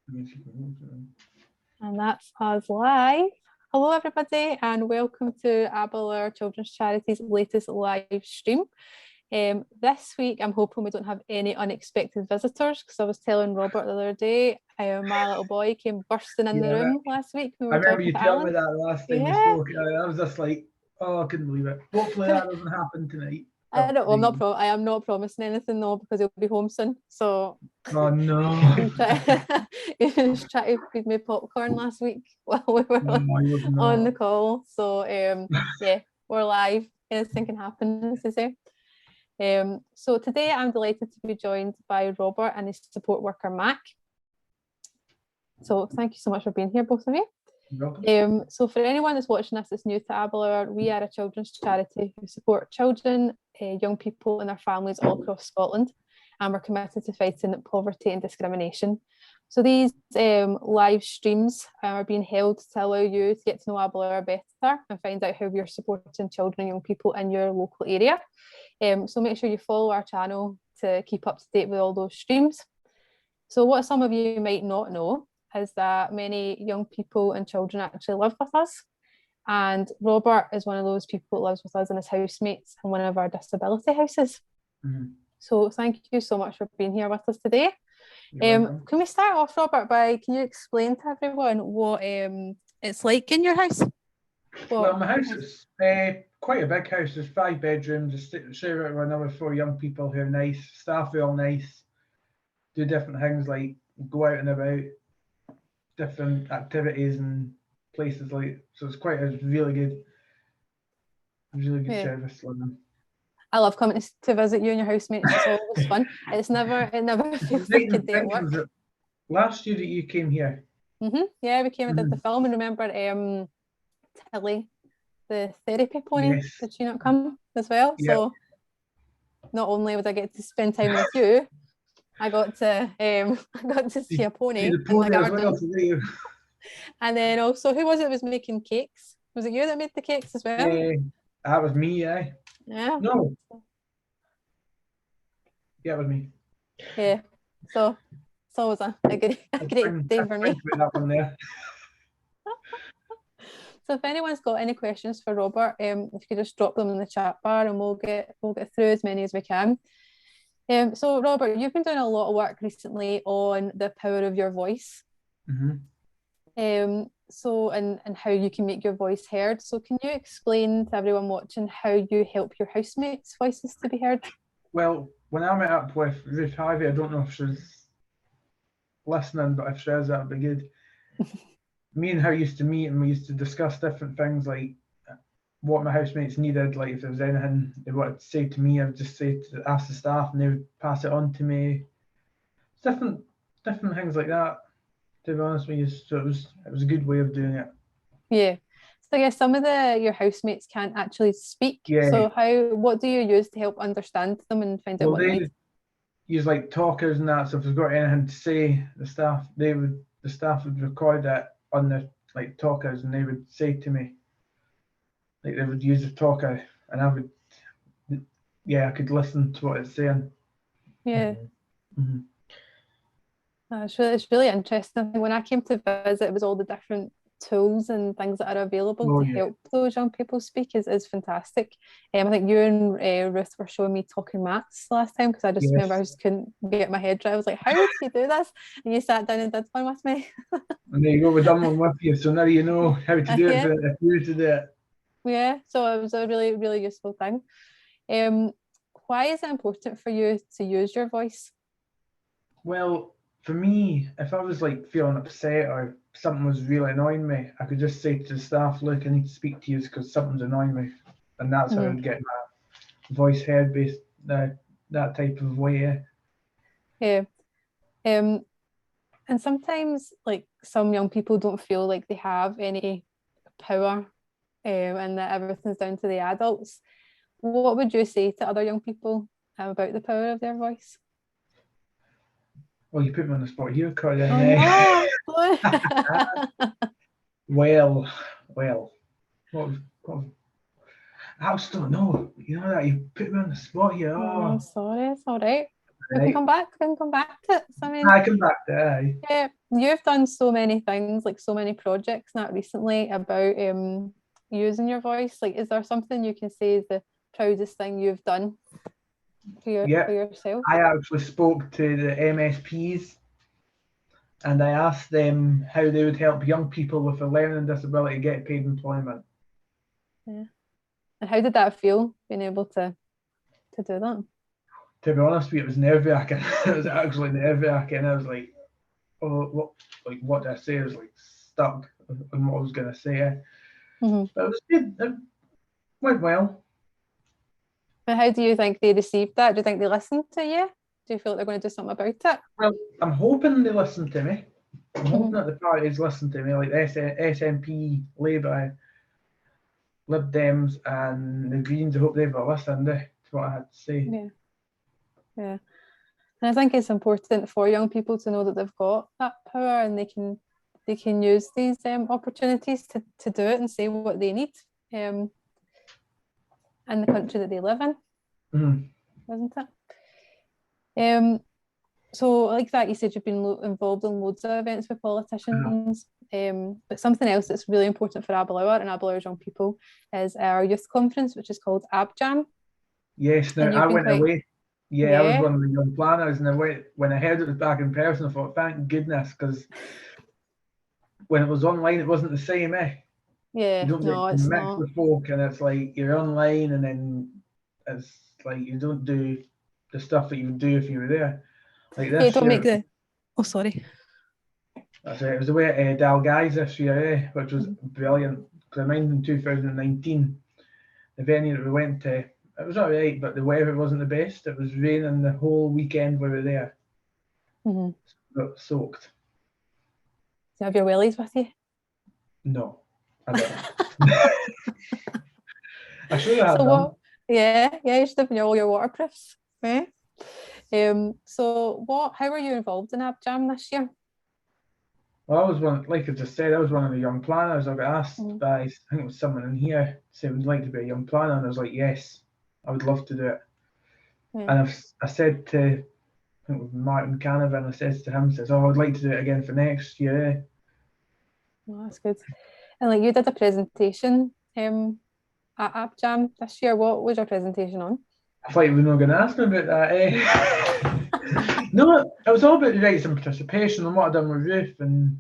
And that's us live. Hello everybody and welcome to Aberlour Children's Charity's latest live stream. This week I'm hoping we don't have any unexpected visitors, because I was telling Robert the other day my little boy came bursting in the room last week. I remember you telling me that last time we spoke. I was just like, oh, I couldn't believe it. Hopefully that doesn't happen tonight. I am not promising anything though, because he'll be home soon. So oh no. He was trying to feed me popcorn last week while we were on the call. So yeah, we're live. Anything can happen, as they say. So today I'm delighted to be joined by Robert and his support worker Mac. So thank you so much for being here, both of you. So for anyone that's watching us that's new to Aberlour, we are a children's charity who support children, young people and their families all across Scotland, and we're committed to fighting poverty and discrimination. So these live streams are being held to allow you to get to know Aberlour better and find out how we're supporting children and young people in your local area. So make sure you follow our channel to keep up to date with all those streams. So what some of you might not know is that many young people and children actually live with us, and Robert is one of those people that lives with us and his housemates in one of our disability houses. So thank you so much for being here with us today. Can we start off, Robert, can you explain to everyone what it's like in your house? Well, my house is quite a big house. There's 5 bedrooms. Share it with another 4 young people who are nice. Staff are all nice. Do different things like go out and about, different activities and places like. So it's quite a really good service. I love coming to visit you and your housemates. It's always fun. It never feels like a day at work. Last year that you came here. Yeah, we came and did the film, and remember Tilly, the therapy pony. Yes. Did she not come as well? Yep. So not only would I get to spend time with you, I got to see a pony in the garden. And then also, who was it was making cakes? Was it you that made the cakes as well? That was me, yeah. Yeah. No. Yeah, it was me. Yeah. So it's always a great day for me. That one there. So if anyone's got any questions for Robert, if you could just drop them in the chat bar and we'll get through as many as we can. So Robert, you've been doing a lot of work recently on the power of your voice. So and how you can make your voice heard. So can you explain to everyone watching how you help your housemates' voices to be heard? Well, when I met up with Ruth Harvey, I don't know if she's listening, but if she is, that would be good. Me and her used to meet and we used to discuss different things, like what my housemates needed. Like if there was anything they wanted to say to me, I would just ask the staff and they would pass it on to me. Different things like that, to be honest with you. So it was a good way of doing it. Yeah. So I guess some of your housemates can't actually speak. Yeah. So what do you use to help understand them and find out what they need? Use like talkers and that. So if they've got anything to say, the staff would record it on the like talkers, and they would say to me, like they would use the talker, and I could listen to what it's saying. Yeah. It's really interesting. When I came to visit, it was all the different tools and things that are available to help those young people speak is fantastic. I think you and Ruth were showing me talking maths last time, because I just remember I just couldn't get my head right. I was like, how did you do this? And you sat down and did one with me. And there you go, we've done one with you, so now you know how to do it if you were to do it. Yeah, so it was a really, really useful thing. Why is it important for you to use your voice? Well, for me, if I was like feeling upset or something was really annoying me, I could just say to the staff, look, I need to speak to you because something's annoying me. And that's how I'd get my voice heard, based that type of way. Yeah. And sometimes like some young people don't feel like they have any power and that everything's down to the adults. What would you say to other young people about the power of their voice? Well, you put me on the spot here, Colin. Well, what I just don't know. You know that you put me on the spot here. Oh, sorry, it's all right. we can come back. We can come back to it. So, I mean, I come back to it. yeah, you've done so many things, like so many projects not recently about using your voice. Like, is there something you can say is the proudest thing you've done for yourself? I actually spoke to the MSPs and I asked them how they would help young people with a learning disability get paid employment. Yeah. And how did that feel, being able to do that? To be honest with you, it was nerve-wracking. It was actually nerve-wracking. I was like, oh, what did I say? I was like stuck on what I was going to say. Mm-hmm. But it was good. It went well. But how do you think they received that? Do you think they listened to you? Do you feel like they're going to do something about it? Well, I'm hoping they listen to me. I'm hoping that the parties listen to me, like SNP, Labour, Lib Dems, and the Greens. I hope they've listened to what I had to say. Yeah. And I think it's important for young people to know that they've got that power and they can use these opportunities to do it and say what they need in the country that they live in, isn't it? So like that, you said you've been involved in loads of events with politicians, but something else that's really important for Aberlour and Aberlour's young people is our youth conference, which is called AbJam. Yes, now I went away. Yeah, I was one of the young planners, and when I heard it was back in person, I thought, thank goodness, because when it was online, it wasn't the same, Yeah, you don't no, get it's mixed not. with folk, and it's like you're online, and then it's like you don't do the stuff that you would do if you were there. Like this don't year, make the. Oh, sorry. That's right. It was away at Dalguys this year, which was brilliant. Because I mind in 2019, the venue that we went to, it was all right, but the weather wasn't the best. It was raining the whole weekend we were there. Mm-hmm. Got soaked. Do you have your wellies with you? No, I don't. I should have them. Yeah, you should have all your waterproofs. Yeah. So how were you involved in AbJam this year? Well, I was one, like I just said, I was one of the young planners. I got asked by, I think it was someone in here, said, would you like to be a young planner? And I was like, yes, I would love to do it. Yeah. And I said to, I think it was Martin Canavan, I said to him, I would like to do it again for next year. Oh, that's good. And like you did a presentation at AbJam this year. What was your presentation on? I thought you were not going to ask me about that. No, it was all about the rights and participation and what I'd done with Ruth and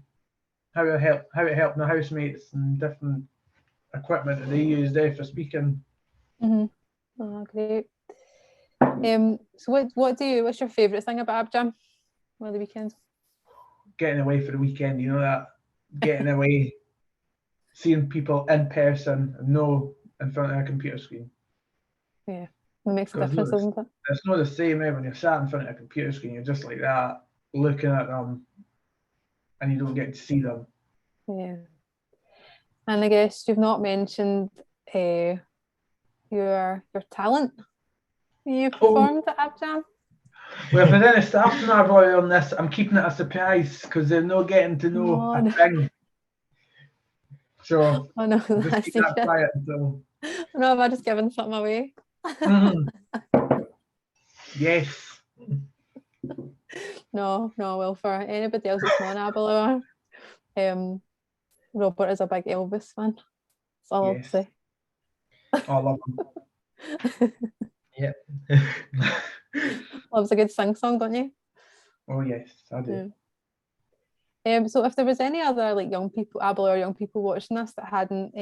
how it helped my housemates and different equipment that they used there for speaking. Mm-hmm. Oh, great. So what's your favourite thing about AbJam on the weekends? Getting away for the weekend, you know that. Getting away, seeing people in person and no in front of a computer screen. Yeah, it makes a difference, doesn't it? It's not the same when you're sat in front of a computer screen, you're just like that, looking at them, and you don't get to see them. Yeah. And I guess you've not mentioned your talent. You performed at AbJam? Well, if there's any staff from Aberlour on this, I'm keeping it a surprise because they're not getting to know a thing. So just keep that quiet until. No, have I just given something away? Yes. No, well, for anybody else that's not Aberlour, Robert is a big Elvis fan. That's all I'll say. I love him. Yeah. Loves a good sing song, don't you? Oh yes, I do. Yeah. So if there was any other like young people, Aberlour young people watching this that hadn't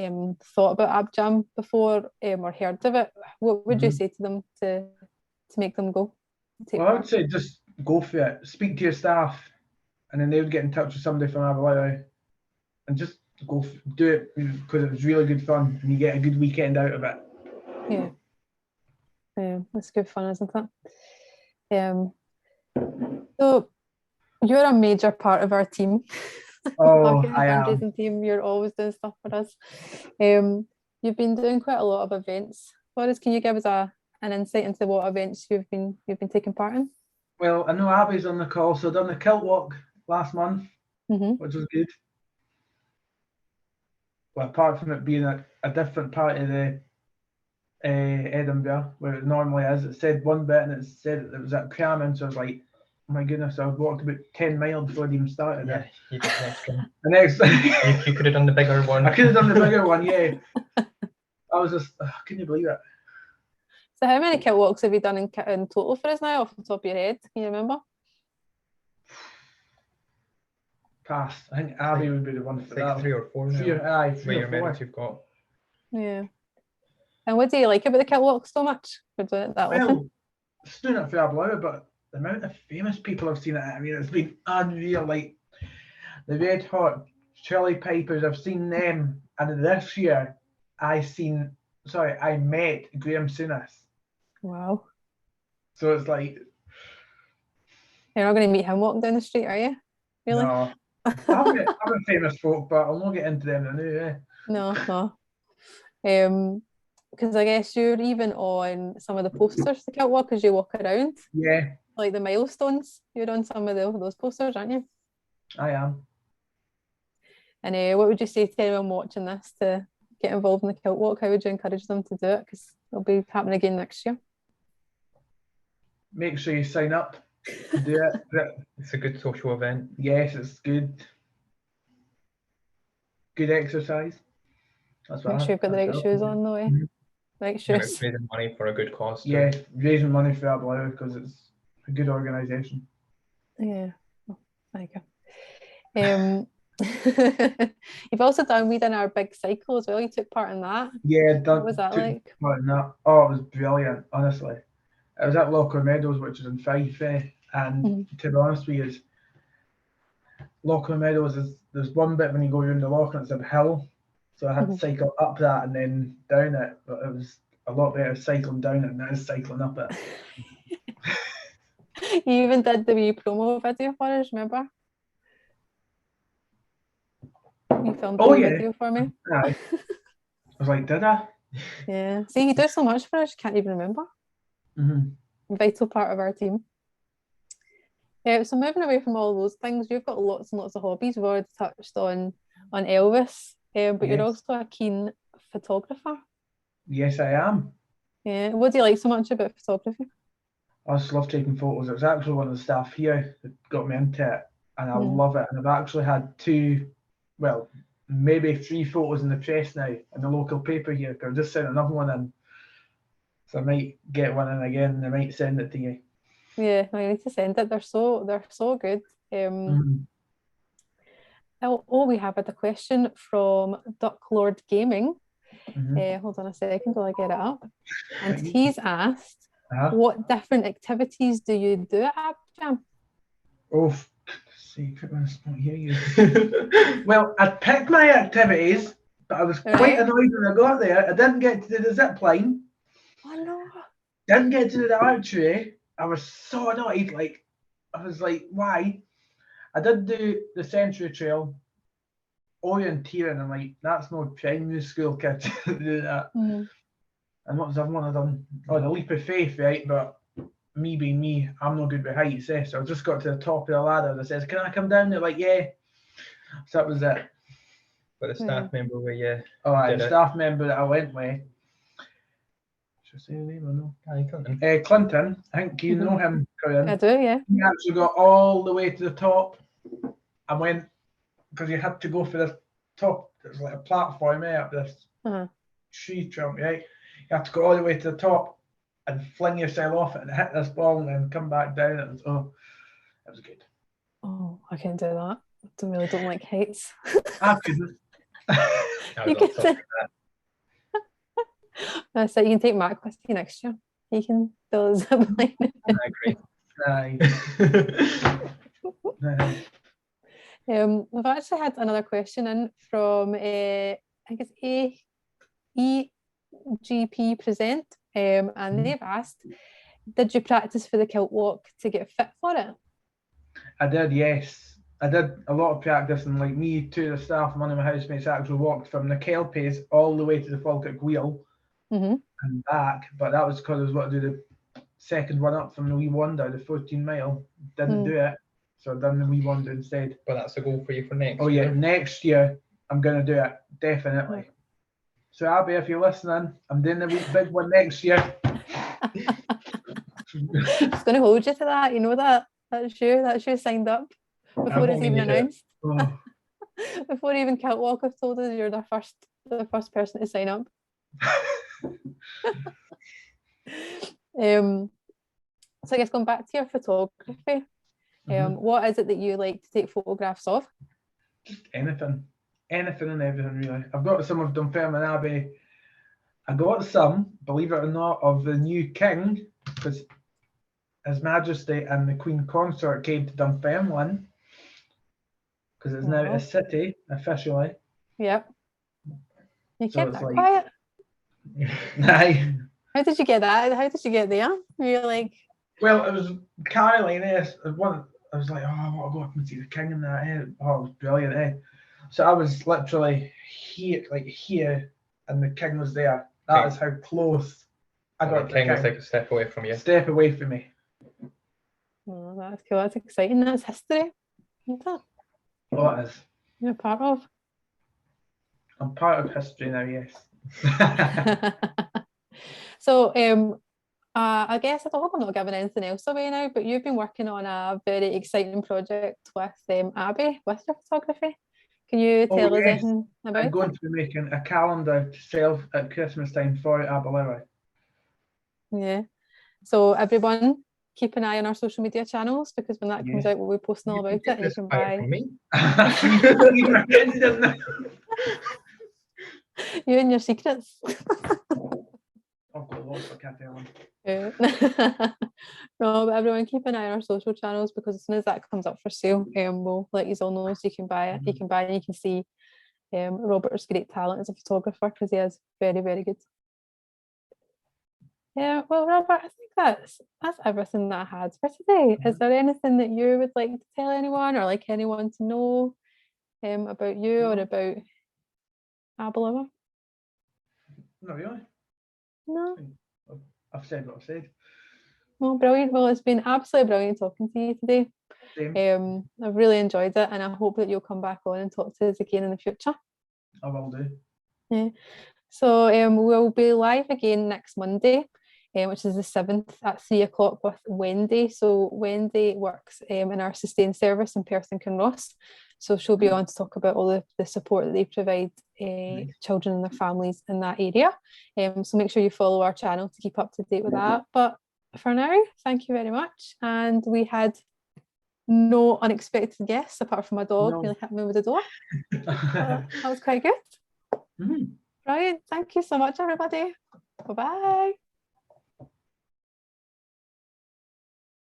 thought about AbJam before or heard of it, what would you say to them to make them go? Well, I would say just go for it. Speak to your staff, and then they would get in touch with somebody from Aberlour, and just do it because it was really good fun, and you get a good weekend out of it. Yeah. Yeah, it's good fun, isn't it? So you're a major part of our team. Oh, I am. Fundraising team. You're always doing stuff for us. You've been doing quite a lot of events for us. Can you give us an insight into what events you've been taking part in? Well, I know Abby's on the call, so I done the kilt walk last month, which was good. Well, apart from it being a different part of the Edinburgh, where it normally is. It said one bit and it said it was at Crammon, so I was like, oh my goodness, I walked about 10 miles before it even started. Yeah, you did an extra. The next You could have done the bigger one. I could have done the bigger one, yeah. I was just, can you believe it? So how many kilt walks have you done in total for us now, off the top of your head? Can you remember? Pass. I think Abby would be the one for Like that. 3 or 4 now. Three or Your four. medals you've got. Yeah. And what do you like about the kilt walk so much? For doing it that often? Well, it's doing it for Aberlour, but the amount of famous people I've seen it, I mean, it's been unreal. Like the Red Hot Chili Pipers, I've seen them, and this year I met Graham Souness. Wow. So it's like, You're not going to meet him walking down the street, are you? Really? no. I'm a famous folk, but I'll not get into them now, yeah. No. Because I guess you're even on some of the posters, the kilt walk, as you walk around. Yeah, Like the milestones, you're on some of those posters, aren't you? I am. And what would you say to anyone watching this to get involved in the kilt walk? How would you encourage them to do it? Because it'll be happening again next year. Make sure you sign up to do it. It's a good social event. Yes, it's good. Good exercise. That's what Make sure you've got the right shoes on, though. Mhm. Right And shoes. it's raising money for a good cause. too. Yeah, raising money for Aberlour because it's a good organisation. Yeah. Oh, thank you. You've also done our big cycle as well. You took part in that. Yeah, What was that like? Oh, it was brilliant, honestly. It was at Locker Meadows, which is in Fife, and to be honest with you, Locker Meadows there's one bit when you go around the lock and it's a hill, so I had to cycle up that and then down it, but it was a lot better cycling down it than it is cycling up it. You even did the wee promo video for us, remember? You filmed a wee video for me. Aye. I was like, did I? Yeah. See, you do so much for us, you can't even remember. Vital part of our team. Yeah, so moving away from all those things, you've got lots and lots of hobbies. We've already touched on Elvis, but Yes. you're also a keen photographer. Yes, I am. Yeah. What do you like so much about photography? I just love taking photos. It was actually one of the staff here that got me into it, and I love it. And I've actually had maybe 3 photos in the press now in the local paper here. I've just sent another one in, so I might get one in again and I might send it to you. Yeah, no, you need to send it. They're so good. We have had a question from Duck Lord Gaming. Hold on a second while I get it up. And he's asked, what different activities do you do at Abjam? Oh, see, put me on the spot here. You. Well, I picked my activities, but I was quite annoyed when I got there. I didn't get to do the zip line. Oh no! Didn't get to do the archery. I was so annoyed. I was like, why? I did do the Century Trail, orienteering. I'm like, that's no primary school kid to do that. And what was the other one I done? Oh, the leap of faith, right? But me being me, I'm no good with heights, so I just got to the top of the ladder and I says, can I come down? They're like, yeah. So that was it. But the staff member where you the staff member that I went with, should I say the name or no? Clinton. Clinton, I think you know him, Corinne. I do, yeah. He actually got all the way to the top and went, because you had to go for the top, there's like a platform up this tree trunk, right? You have to go all the way to the top and fling yourself off it and hit this ball and then come back down. It was good. Oh, I can't do that. I really don't like heights. I couldn't. So you can take Mark with you next year. He can do a zip line. I agree. We've actually had another question in from I think it's EGP Present, and they've asked, did you practice for the kilt walk to get fit for it? I did, yes. I did a lot of practice, and like me, 2 of the staff and one of my housemates actually walked from the Kelpies all the way to the Falkirk Wheel and back, but that was because I was going to do the second one up from the Wee Wonder, the 14 mile. Didn't do it, so I done the Wee Wonder instead. But that's a goal for you for next year. Oh yeah, next year I'm going to do it, definitely. So Abby, if you're listening, I'm doing the big one next year. Just going to hold you to that. You know that. That's you signed up before it's even announced. Oh. Before even Kiltwalk have told us you're the first person to sign up. So I guess going back to your photography, what is it that you like to take photographs of? Just anything and everything really. I've got some of Dunfermline Abbey. I got some, believe it or not, of the new king, because His Majesty and the Queen Consort came to Dunfermline, because it's now a city officially. Yep. You So kept it's that like, quiet. Aye. How did you get that? How did you get there? You're like, Well, it was Caroline. I was like, oh, I want to go up and see the king and that. Oh, it was brilliant. So I was literally here, and the king was there. That is how close I got to the king. Was like a step away from you. Step away from me. oh, that's cool. That's exciting. That's history, isn't it? Oh, it is. You're part of. I'm part of history now, yes. So, I guess I hope I'm not giving anything else away now, but you've been working on a very exciting project with Abby, with your photography. Can you tell us anything about it? I'm going to be making a calendar to sell at Christmas time for Aberlour. Yeah. So everyone, keep an eye on our social media channels, because when that comes out, we'll be posting all about it, and you can buy. From me. You and your secrets. I've got lots of Catalan. No, but everyone keep an eye on our social channels, because as soon as that comes up for sale, we'll let you all know so you can buy it. You can buy it and you can see Robert's great talent as a photographer, because he is very, very good. Yeah, well, Robert, I think that's everything that I had for today. Is there anything that you would like to tell anyone, or like anyone to know about you or about Aberlour? Not really. No. I've said what I've said. Well, brilliant. Well, it's been absolutely brilliant talking to you today. Same. I've really enjoyed it, and I hope that you'll come back on and talk to us again in the future. I will do. Yeah. So we'll be live again next Monday, which is the 7th at 3 o'clock with Wendy. So Wendy works in our sustained service in Perth and Kinross. So she'll be on to talk about all the support that they provide children and their families in that area. So make sure you follow our channel to keep up to date with that. But for now, thank you very much. And we had no unexpected guests apart from my dog nearly hit me with the door. That was quite good. Brilliant. Thank you so much, everybody. Bye-bye.